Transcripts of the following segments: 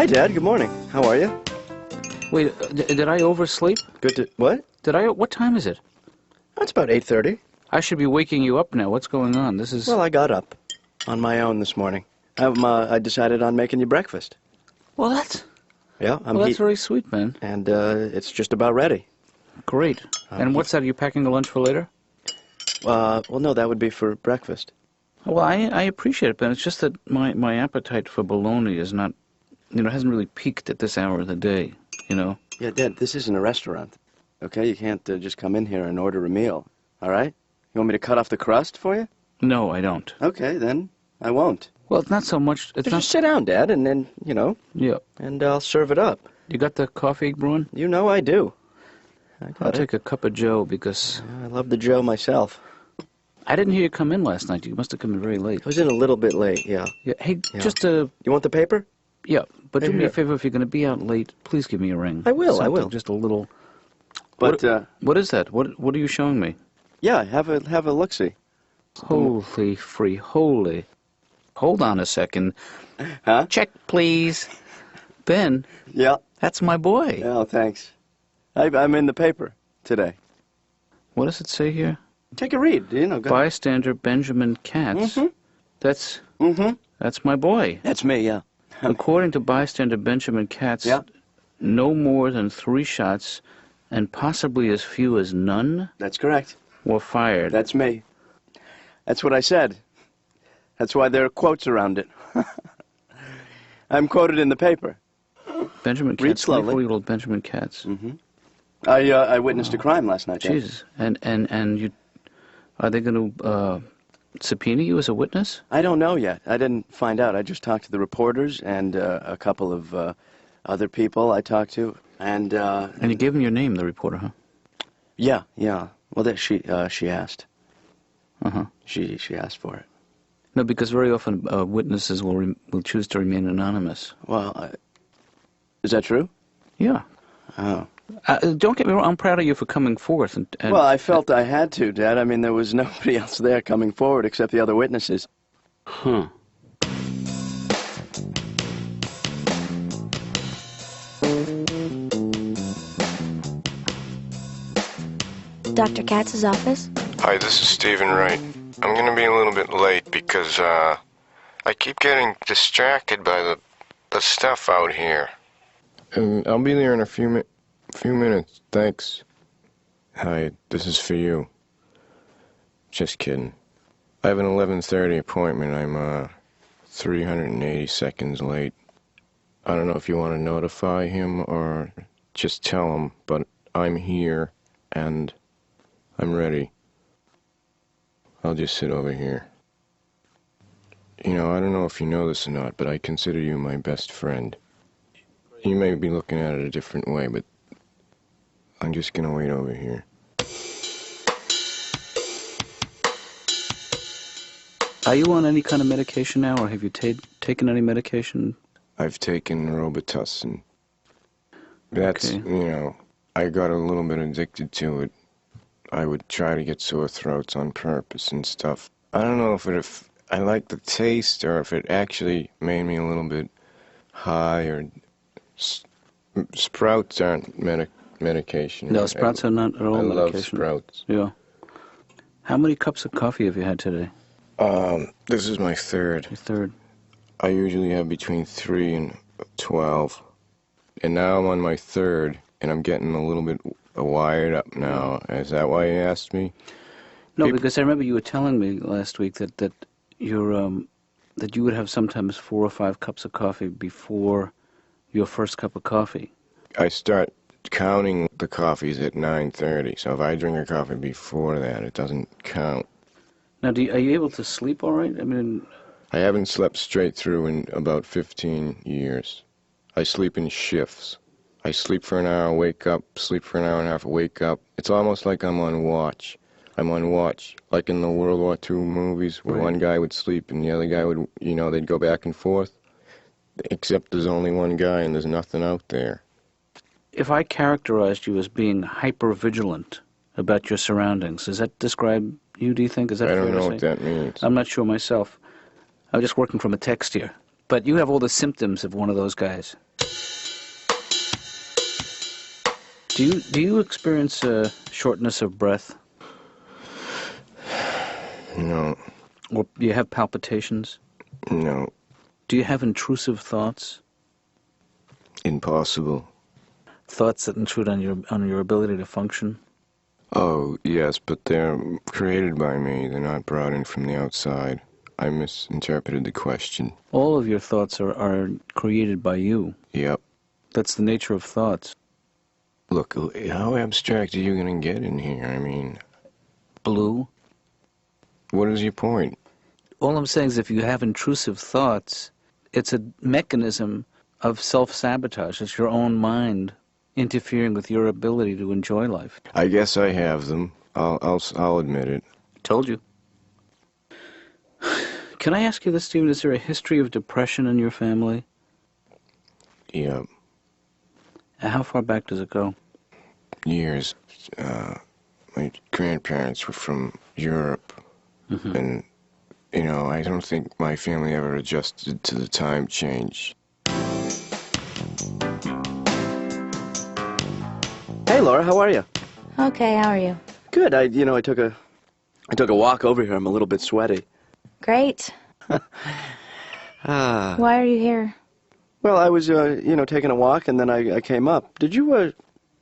Hi, Dad. Good morning. How are you? Wait, did I oversleep? Good to... What? What time is it? Oh, it's about 8:30. I should be waking you up now. What's going on? This is... Well, I got up on my own this morning. I decided on making you breakfast. Well, that's... Yeah, Well, that's very sweet, man. And it's just about ready. Great. And what's that? Are you packing a lunch for later? Well, no, that would be for breakfast. Well, I appreciate it, Ben. It's just that my appetite for bologna is not, hasn't really peaked at this hour of the day, Yeah, Dad, this isn't a restaurant. Okay, you can't just come in here and order a meal, all right? You want me to cut off the crust for you? No, I don't. Okay, then I won't. Well, it's not so much... It's not... Just sit down, Dad, and then, Yeah. and I'll serve it up. You got the coffee brewing? You know I do. I'll take a cup of Joe because... I love the Joe myself. I didn't hear you come in last night. You must have come in very late. I was in a little bit late, yeah. Yeah. Hey, Yeah. just You want the paper? Yeah, but do me a Here. favor. If you're going to be out late, please give me a ring. I will, I Something, will. Just a little... But, What is that? What are you showing me? yeah, have a look-see. Holy free, holy. Hold on a second. Huh? Check, please. Ben, Yeah. that's my boy. Oh, thanks. I'm in the paper today. What does it say here? Take a read, go ahead. Bystander Benjamin Katz. Mm-hmm. That's my boy. That's me, yeah. According to bystander Benjamin Katz, Yeah. no more than 3 shots and possibly as few as none That's correct. were fired. That's me. That's what I said. That's why there are quotes around it. I'm quoted in the paper. Benjamin Katz, Read slowly. 24-year-old Benjamin Katz. Mm-hmm. I witnessed a crime last night. Dad. Jesus. And you... Are they going to subpoena you as a witness? I don't know yet. I didn't find out. I just talked to the reporters and a couple of other people I talked to. And you gave him your name, the reporter, huh? yeah. Well, she asked. Uh-huh. She asked for it. No, because very often witnesses will choose to remain anonymous. Well, is that true? Yeah. Oh. Don't get me wrong, I'm proud of you for coming forth. And Well, I felt I had to, Dad. I mean, there was nobody else there coming forward except the other witnesses. Huh. Dr. Katz's office? Hi, this is Stephen Wright. I'm going to be a little bit late because I keep getting distracted by the stuff out here. I'll be there in a few minutes, thanks. Hi, this is for you. Just kidding. I have an 11:30 appointment. I'm 380 seconds late. I don't know if you want to notify him or just tell him, but I'm here and I'm ready. I'll just sit over here. I don't know if you know this or not, but I consider you my best friend. You may be looking at it a different way, but I'm just gonna wait over here. Are you on any kind of medication now, or have you taken any medication? I've taken Robitussin. That's, Okay. I got a little bit addicted to it. I would try to get sore throats on purpose and stuff. I don't know if I like the taste or if it actually made me a little bit high or... Sprouts aren't medication. No, sprouts are not at all medication. I love sprouts. Yeah. How many cups of coffee have you had today? This is my third. Your third. I usually have between 3 and 12. And now I'm on my third, and I'm getting a little bit wired up now. Is that why you asked me? No, because I remember you were telling me last week that you would have sometimes 4 or 5 cups of coffee before your first cup of coffee. I start counting the coffees at 9:30, so if I drink a coffee before that, it doesn't count. Now, are you able to sleep all right? I mean... I haven't slept straight through in about 15 years. I sleep in shifts. I sleep for an hour, wake up, sleep for an hour and a half, wake up. It's almost like I'm on watch. I'm on watch, like in the World War II movies, where Right. one guy would sleep and the other guy would, they'd go back and forth. Except there's only one guy and there's nothing out there. If I characterized you as being hyper-vigilant about your surroundings, does that describe you, do you think? Is that I fair don't to know say? what that means. I'm not sure myself. I'm just working from a text here. But you have all the symptoms of one of those guys. Do you experience shortness of breath? No. Or do you have palpitations? No. Do you have intrusive thoughts? Impossible. Thoughts that intrude on your ability to function? Oh, yes, but they're created by me. They're not brought in from the outside. I misinterpreted the question. All of your thoughts are created by you. Yep. That's the nature of thoughts. Look, how abstract are you going to get in here? I mean... Blue? What is your point? All I'm saying is if you have intrusive thoughts, it's a mechanism of self-sabotage. It's your own mind interfering with your ability to enjoy life. I guess I have them. I'll admit it. Told you. Can I ask you this, Stephen? Is there a history of depression in your family? Yeah. How far back does it go? Years. My grandparents were from Europe. Mm-hmm. And, you know, I don't think my family ever adjusted to the time change. Hey, Laura, how are you? Okay, how are you? Good. I took a walk over here. I'm a little bit sweaty. Great. Why are you here? Well, I was, taking a walk, and then I came up. Did you, you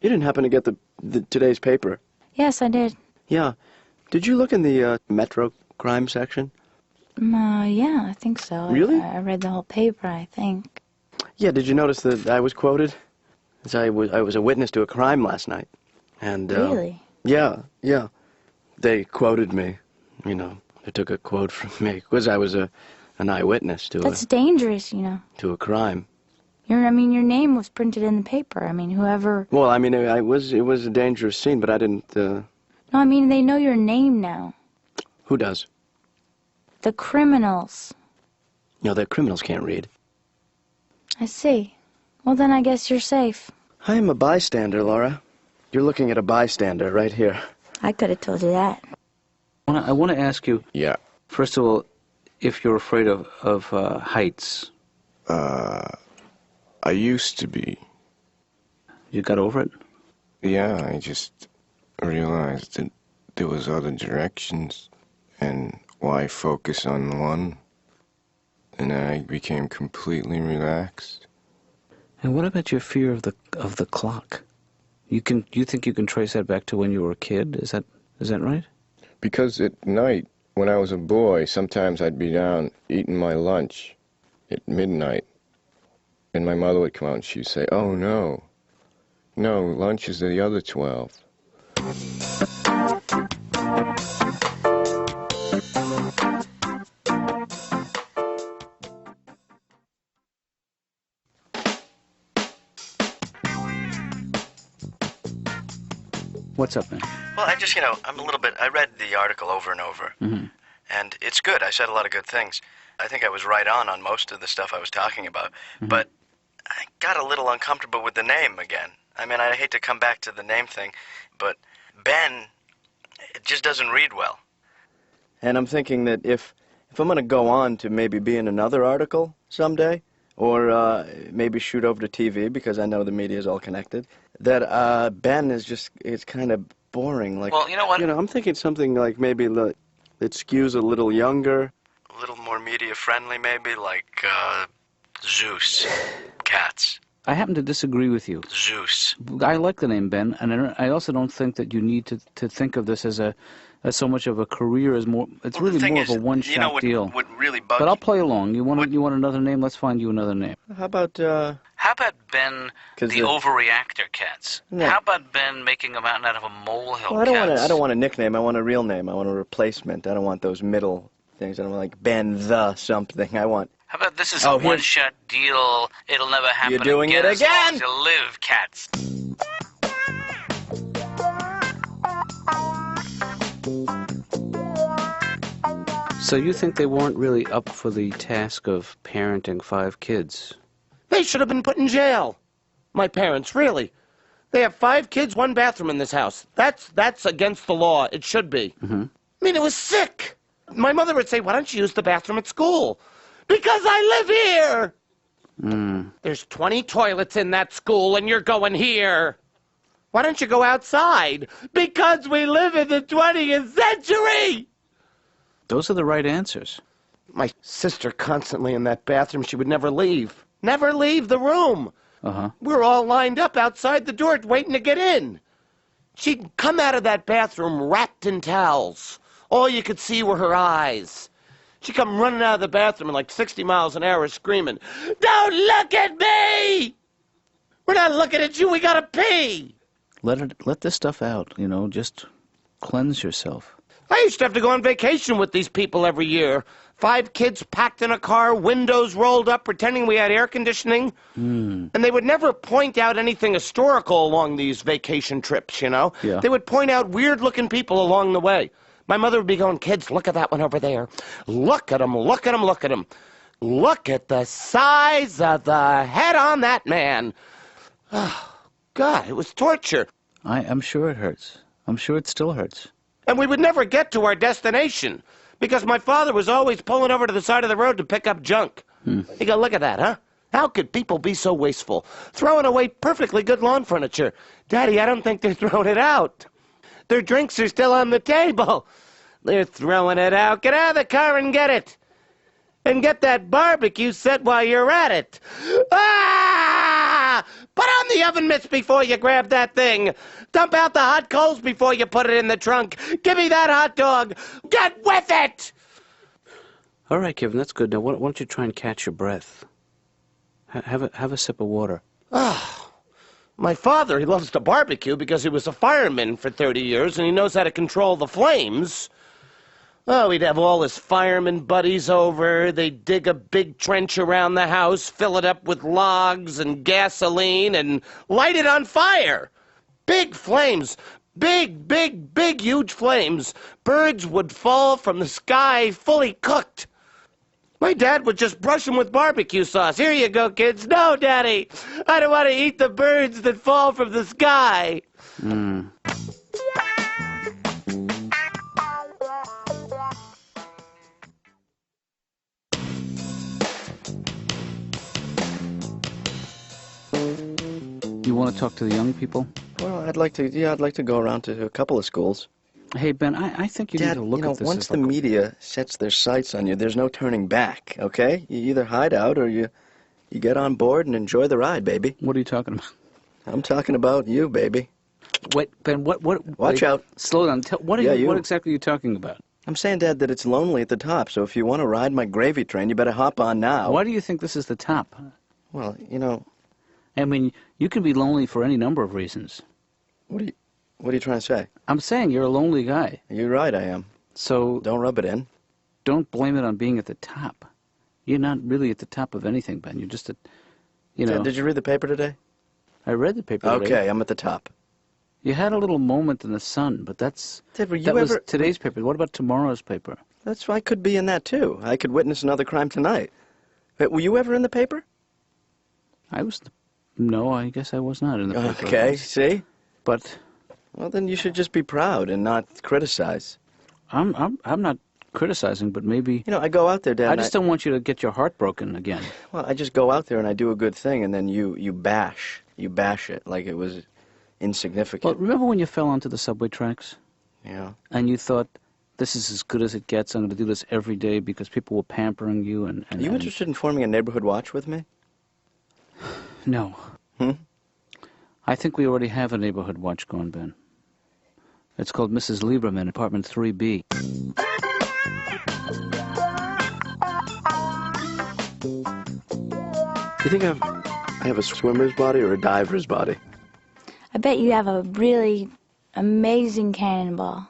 didn't happen to get the today's paper? Yes, I did. Yeah. Did you look in the Metro crime section? Yeah, I think so. Really? I read the whole paper, I think. Yeah, did you notice that I was quoted? As I was a witness to a crime last night. And, Really? Yeah. They quoted me, They took a quote from me, because I was an eyewitness to That's dangerous, you know. to a crime. Your name was printed in the paper. I mean, whoever... Well, I mean, it was a dangerous scene, but I didn't, No, I mean, they know your name now. Who does? The criminals. The criminals can't read. I see. Well, then I guess you're safe. I am a bystander, Laura. You're looking at a bystander right here. I could have told you that. I want to ask you, Yeah. first of all, if you're afraid of heights. I used to be. You got over it? Yeah, I just realized that there was other directions, and why focus on one? And I became completely relaxed. And what about your fear of the clock? You think you can trace that back to when you were a kid? Is that right? Because at night, when I was a boy, sometimes I'd be down eating my lunch at midnight, and my mother would come out and she'd say, "Oh, no, lunch is the other 12. What's up, man? Well, I read the article over and over, and it's good. I said a lot of good things. I think I was right on most of the stuff I was talking about, but I got a little uncomfortable with the name again. I mean, I hate to come back to the name thing, but Ben, it just doesn't read well. And I'm thinking that if I'm going to go on to maybe be in another article someday, or maybe shoot over to TV, because I know the media is all connected, that Ben it's kind of boring. Like, well, you know what? I'm thinking something like maybe that skews a little younger, a little more media friendly, maybe like Zeus, Katz. I happen to disagree with you. Zeus. I like the name Ben, and I also don't think that you need to think of this as so much of a career as more. It's really more of a one-shot deal. What really bugs But I'll play along. You want another name? Let's find you another name. How about Ben, the overreactor Katz? No. How about Ben making a mountain out of a molehill Well, Katz? I don't want a nickname. I want a real name. I want a replacement. I don't want those middle things. I don't want like Ben the something. I want. How about this is Oh, a here- one-shot deal? It'll never happen You're doing again. it As long again! as you live, Katz. So you think they weren't really up for the task of parenting 5 kids? They should have been put in jail. My parents, really. They have 5 kids, 1 bathroom in this house. That's against the law. It should be. I mean, it was sick. My mother would say, "Why don't you use the bathroom at school?" Because I live here! Mm. There's 20 toilets in that school, and you're going here. Why don't you go outside? Because we live in the 20th century! Those are the right answers. My sister constantly in that bathroom. She would never leave. Never leave the room. Uh-huh. We were all lined up outside the door waiting to get in. She'd come out of that bathroom wrapped in towels. All you could see were her eyes. She'd come running out of the bathroom at like 60 miles an hour screaming, "Don't look at me! We're not looking at you, we gotta pee!" Let this stuff out, you know, just cleanse yourself. I used to have to go on vacation with these people every year. 5 kids packed in a car, windows rolled up, pretending we had air conditioning. And they would never point out anything historical along these vacation trips, you know? Yeah. They would point out weird-looking people along the way. My mother would be going, "Kids, look at that one over there. Look at him, look at him, look at him. Look at the size of the head on that man." Oh, God, it was torture. I'm sure it hurts. I'm sure it still hurts. And we would never get to our destination because my father was always pulling over to the side of the road to pick up junk. You go, "Look at that, huh? How could people be so wasteful? Throwing away perfectly good lawn furniture. Daddy, I don't think they're throwing it out. Their drinks are still on the table. They're throwing it out. Get out of the car and get it. And get that barbecue set while you're at it. Ah! Put on the oven mitts before you grab that thing. Dump out the hot coals before you put it in the trunk. Give me that hot dog. Get with it!" All right, Kevin, that's good. Now, why don't you try and catch your breath? Have a sip of water. My father, he loves to barbecue because he was a fireman for 30 years and he knows how to control the flames. Oh, he'd have all his fireman buddies over. They'd dig a big trench around the house, fill it up with logs and gasoline, and light it on fire. Big flames. Big, big, big, huge flames. Birds would fall from the sky fully cooked. My dad would just brush them with barbecue sauce. "Here you go, kids." "No, Daddy, I don't want to eat the birds that fall from the sky." You want to talk to the young people? Well, I'd like to go around to a couple of schools. Hey, Ben, I think you need Dad, to look at this once as the like media sets their sights on you, there's no turning back, okay? You either hide out or you get on board and enjoy the ride, baby. What are you talking about? I'm talking about you, baby. Wait, Ben, what? Watch out. Slow down. What exactly are you talking about? I'm saying, Dad, that it's lonely at the top, so if you want to ride my gravy train, you better hop on now. Why do you think this is the top? Well, I mean, you can be lonely for any number of reasons. what are you trying to say? I'm saying you're a lonely guy. You're right, I am. So Don't rub it in. don't blame it on being at the top. You're not really at the top of anything, Ben. You're just at, Dad, did you read the paper today? I read the paper today. Okay, I'm at the top. You had a little moment in the sun, but Dad, that was today's paper. What about tomorrow's paper? I could be in that, too. I could witness another crime tonight. But were you ever in the paper? No, I guess I was not in the paper. Okay, see? But Well, then you should just be proud and not criticize. I'm not criticizing, but maybe I go out there, Dad. I just don't want you to get your heart broken again. Well, I just go out there and I do a good thing, and then you bash it like it was Well, insignificant. remember when you fell onto the subway tracks Yeah. and you thought, this is as good as it gets. I'm going to do this every day because people were pampering you and Are you interested in forming a neighborhood watch with me? No. I think we already have a neighborhood watch going, Ben. It's called Mrs. Lieberman, apartment 3B. You think I have a swimmer's body or a diver's body? I bet you have a really amazing cannonball.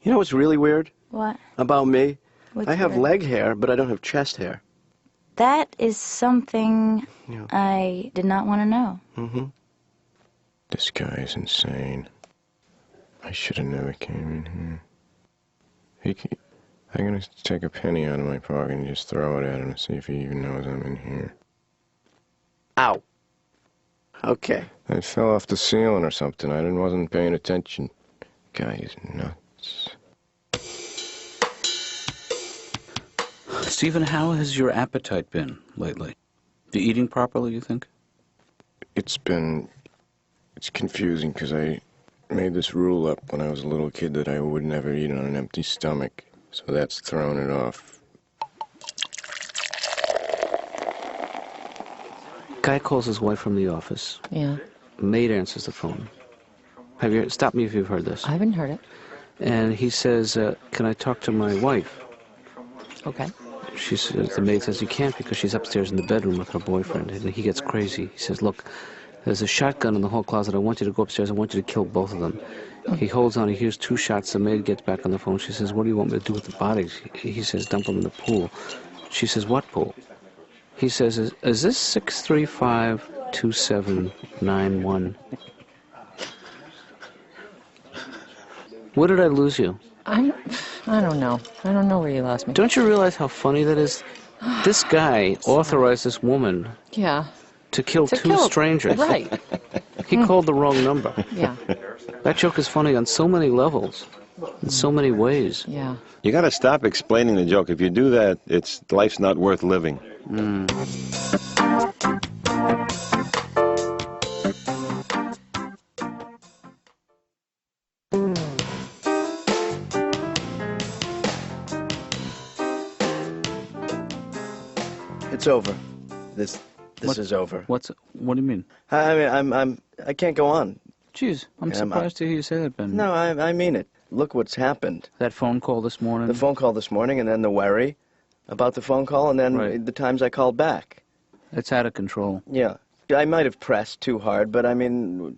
You know what's really weird What? about me? What's I have weird? leg hair, but I don't have chest hair. That is something Yeah. I did not want to know. Mm-hmm. This guy is insane. I should have never came in here. I'm gonna take a penny out of my pocket and just throw it at him and see if he even knows I'm in here. Ow. Okay. I fell off the ceiling or something. I wasn't paying attention. Guy is nuts. Stephen, how has your appetite been lately? You eating properly, you think? It's confusing because I made this rule up when I was a little kid that I would never eat on an empty stomach, so that's thrown it off. Guy calls his wife from the office. Yeah. Maid answers the phone. Stop me if you've heard this. I haven't heard it. And he says, can I talk to my wife? Okay. The maid says, you can't because she's upstairs in the bedroom with her boyfriend. And he gets crazy. He says, look, there's a shotgun in the hall closet. I want you to go upstairs. I want you to kill both of them. He holds on. He hears 2 shots. The maid gets back on the phone. She says, what do you want me to do with the bodies? He says, dump them in the pool. She says, what pool? He says, is this 635-2791? Where did I lose you? I don't know. I don't know where you lost me. Don't you realize how funny that is? This guy authorized this woman Yeah. to kill two strangers. Right. He called the wrong number. Yeah. That joke is funny on so many levels, in so many ways. Yeah. You got to stop explaining the joke. If you do that, life's not worth living. It's over. This is over. What do you mean? I can't go on. Jeez, I'm surprised to hear you say that, Ben. No, I mean it. Look what's happened. That phone call this morning? The phone call this morning, and then the worry about the phone call, and then the times I called back. It's out of control. Yeah. I might have pressed too hard, but I mean,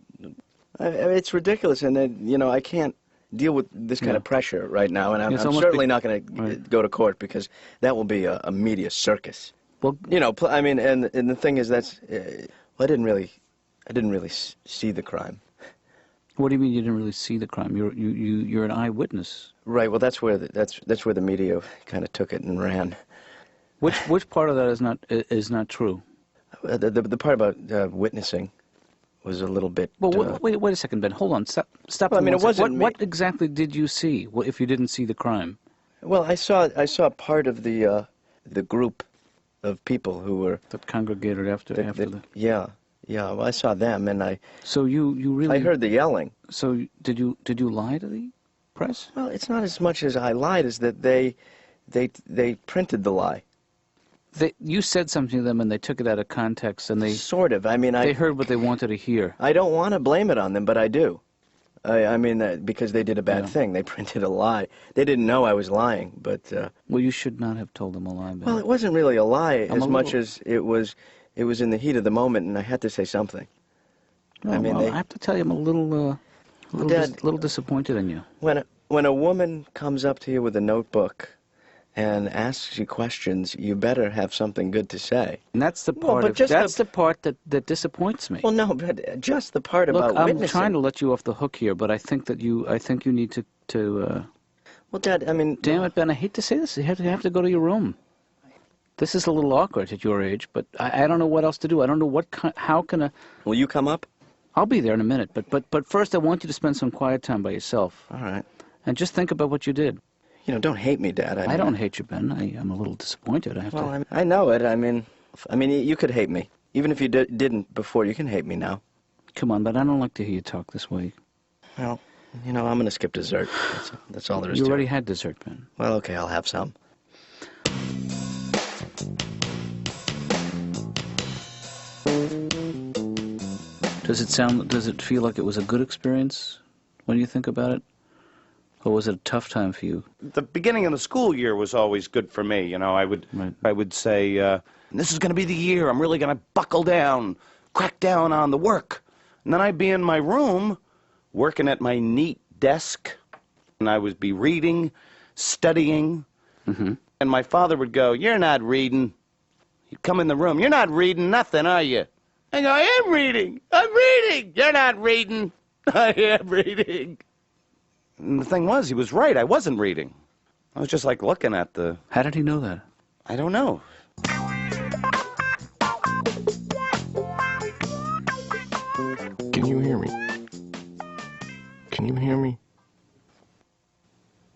it's ridiculous, and I can't deal with this kind of pressure right now, and I'm certainly not going to go to court because that will be a media circus. Well, I mean, and the thing is, I didn't really see the crime. What do you mean you didn't really see the crime? You're an eyewitness. Right. Well, that's where the media kind of took it and ran. Which part of that is not true? The part about witnessing was a little bit. Well, wait a second, Ben. Hold on. Stop. Well, I mean, it wasn't. What exactly did you see? If you didn't see the crime? Well, I saw part of the group of people who were that congregated after the. Yeah. Well, I saw them, and I. So you really. I heard the yelling. So did you lie to the press? Well, it's not as much as I lied as that they printed the lie. You said something to them, and they took it out of context, and they sort of. I mean, they heard what they wanted to hear. I don't want to blame it on them, but I do. I mean, because they did a bad thing. They printed a lie. They didn't know I was lying, but. Well, you should not have told them a lie, Ben. Well, it wasn't really a lie as much as it was. It was in the heat of the moment, and I had to say something. No, I have to tell you, I'm a little disappointed in you. When a woman comes up to you with a notebook and asks you questions, you better have something good to say. And that's the part. The part that disappoints me. Well, no, but just the part about witnessing. I'm trying to let you off the hook here, but I think you need to. Well, Dad, I mean. Damn it, Ben! I hate to say this. You have to go to your room. This is a little awkward at your age, but I don't know what else to do. I don't know how can a... Will you come up? I'll be there in a minute, but first I want you to spend some quiet time by yourself. All right. And just think about what you did. Don't hate me, Dad. I don't hate you, Ben. I'm a little disappointed. I know it. I mean, you could hate me. Even if you didn't before, you can hate me now. Come on, but I don't like to hear you talk this way. Well, I'm going to skip dessert. That's all there is to it. You already had dessert, Ben. Well, okay, I'll have some. Does it feel like it was a good experience when you think about it? Or was it a tough time for you? The beginning of the school year was always good for me. I would say, this is going to be the year. I'm really going to buckle down, crack down on the work. And then I'd be in my room, working at my neat desk, and I would be reading, studying. Mm-hmm. And my father would go, "You're not reading." He'd come in the room, "You're not reading nothing, are you?" I go, "I am reading. I'm reading." "You're not reading." "I am reading." And the thing was, he was right. I wasn't reading. I was just like looking at the... How did he know that? I don't know. Can you hear me? Can you hear me?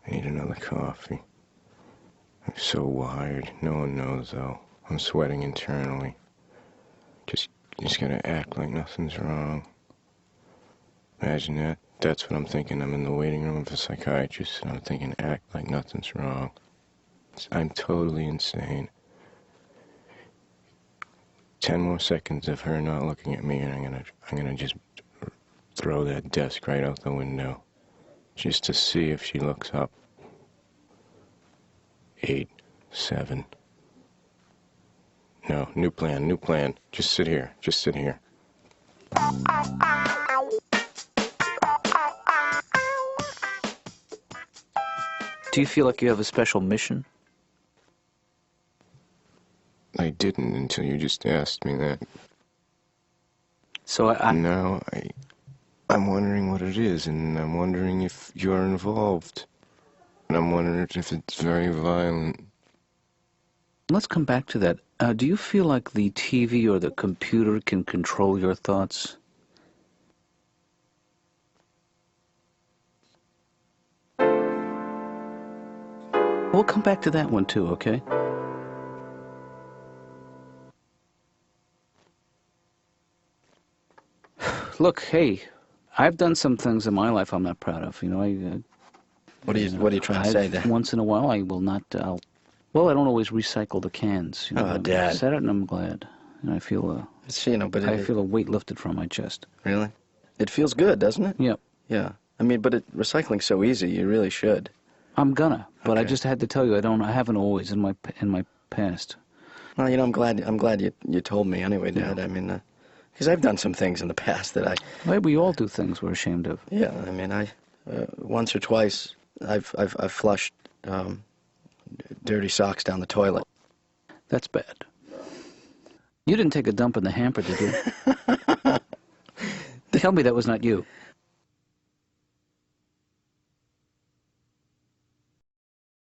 I need another coffee. I'm so wired. No one knows, though. I'm sweating internally. Just gotta act like nothing's wrong. Imagine that. That's what I'm thinking. I'm in the waiting room of a psychiatrist, and I'm thinking, act like nothing's wrong. I'm totally insane. 10 more seconds of her not looking at me, and I'm gonna just throw that desk right out the window, just to see if she looks up. 8, 7. No, new plan. Just sit here. Do you feel like you have a special mission? I didn't until you just asked me that. So Now I'm wondering what it is, and I'm wondering if you're involved. And I'm wondering if it's very violent. Let's come back to that. Do you feel like the TV or the computer can control your thoughts? We'll come back to that one too, okay? Look, hey, I've done some things in my life I'm not proud of. You know, What are you trying to say there? Once in a while, I will not. Well, I don't always recycle the cans. You know, Oh, Dad. I said it, and I'm glad. And I feel I feel a weight lifted from my chest. Really? It feels good, doesn't it? Yep. Yeah. I mean, but recycling's so easy. You really should. I'm gonna, but I Okay. just had to tell you I haven't always in my past. Well, you know, I'm glad you told me anyway, Dad. I mean, because I've done some things in the past that Well, we all do things we're ashamed of. yeah. I mean, once or twice I've flushed dirty socks down the toilet. That's bad. You didn't take a dump in the hamper, did you? Tell me that was not you.